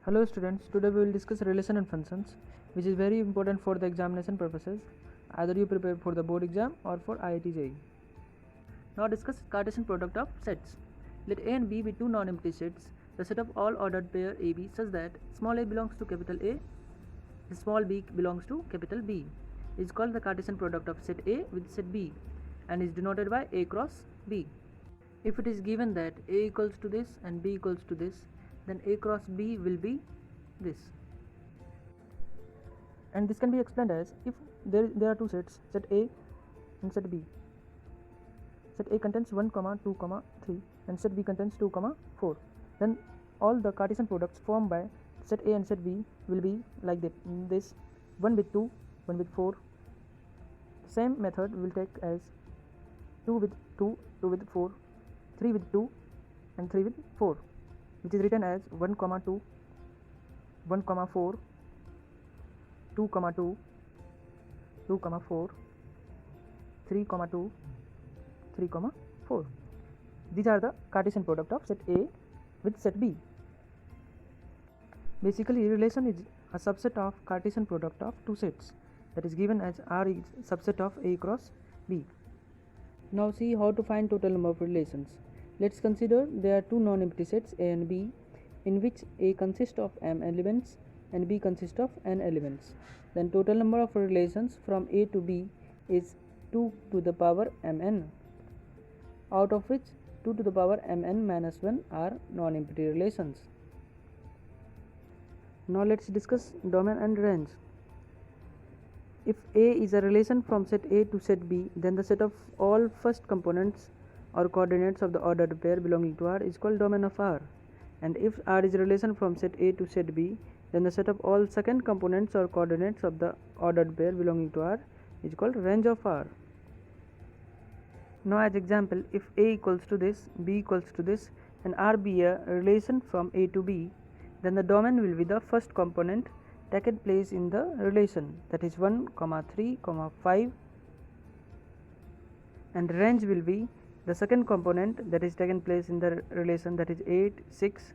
Hello students, today we will discuss relation and functions, which is very important for the examination purposes, either you prepare for the board exam or for IIT JEE. Now discuss Cartesian product of sets. Let A and B be two non-empty sets, the set of all ordered pair AB such that small a belongs to capital A, small b belongs to capital B. It is called the Cartesian product of set A with set B and is denoted by A cross B. If it is given that A equals to this and B equals to this, then A cross B will be this. And this can be explained as if there are two sets, set A and set B. Set A contains 1, 2, 3 and set B contains 2, 4. Then all the Cartesian products formed by set A and set B will be like this 1 with 2, 1 with 4. Same method will take as 2 with 2, 2 with 4, 3 with 2 and 3 with 4, which is written as 1, 2, 1, 4, 2, 2, 2, 4, 3, 2, 3, 4. These are the Cartesian product of set A with set B. Basically, relation is a subset of Cartesian product of two sets, that is given as R is subset of A cross B. Now see how to find total number of relations. Let's consider there are two non-empty sets A and B, in which A consists of m elements and B consists of n elements. Then total number of relations from A to B is 2 to the power mn, out of which 2 to the power mn minus 1 are non-empty relations. Now let's discuss domain and range. If A is a relation from set A to set B, then the set of all first components or coordinates of the ordered pair belonging to R is called domain of R. And if R is a relation from set A to set B, then the set of all second components or coordinates of the ordered pair belonging to R is called range of R. Now as example, if A equals to this, B equals to this and R be a relation from A to B, then the domain will be the first component taken place in the relation, that is 1, 3, 5, and range will be the second component that is taken place in the relation, that is 8, 6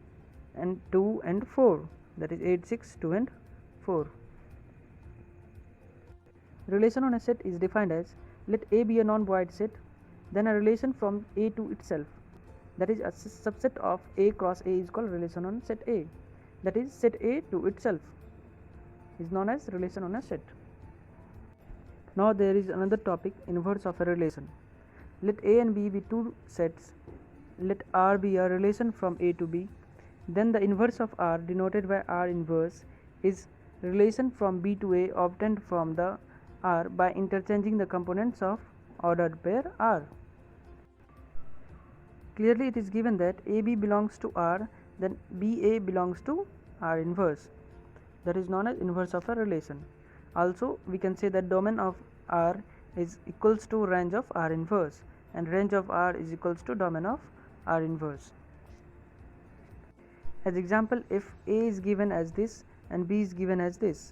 and 2 and 4, that is 8, 6, 2 and 4. Relation on a set is defined as let A be a non-void set, then a relation from A to itself, that is a subset of A cross A is called relation on set A, that is set A to itself is known as relation on a set. Now there is another topic, inverse of a relation. Let A and B be two sets, let R be a relation from A to B, then the inverse of R denoted by R inverse is relation from B to A obtained from the R by interchanging the components of ordered pair R. Clearly it is given that AB belongs to R, then BA belongs to R inverse, that is known as inverse of a relation. Also we can say that domain of R is equals to range of R inverse and range of R is equals to domain of R inverse. As example, if A is given as this and B is given as this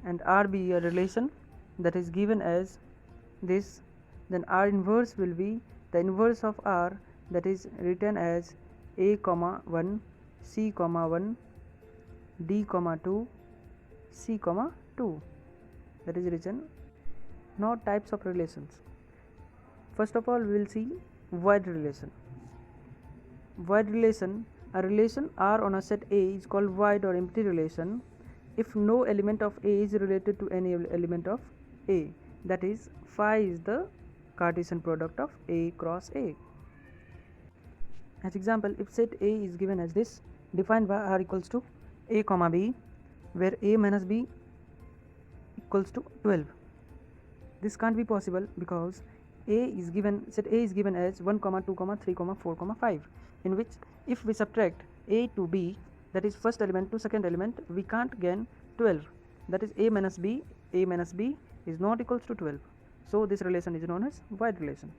and R be a relation that is given as this, then R inverse will be the inverse of R, that is written as A, 1, C, 1, D, 2, C, 2, that is written. Now types of relations. First of all we will see void relation. Void relation, a relation R on a set A is called void or empty relation if no element of A is related to any element of A, that is phi is the Cartesian product of A cross A. As example, if set A is given as this, defined by R equals to A, B, where A minus B equals to 12. This can't be possible because set A is given as 1, 2, 3, 4, 5, in which if we subtract A to B, that is first element to second element, we can't gain 12, that is A minus B is not equals to 12. So this relation is known as void relation.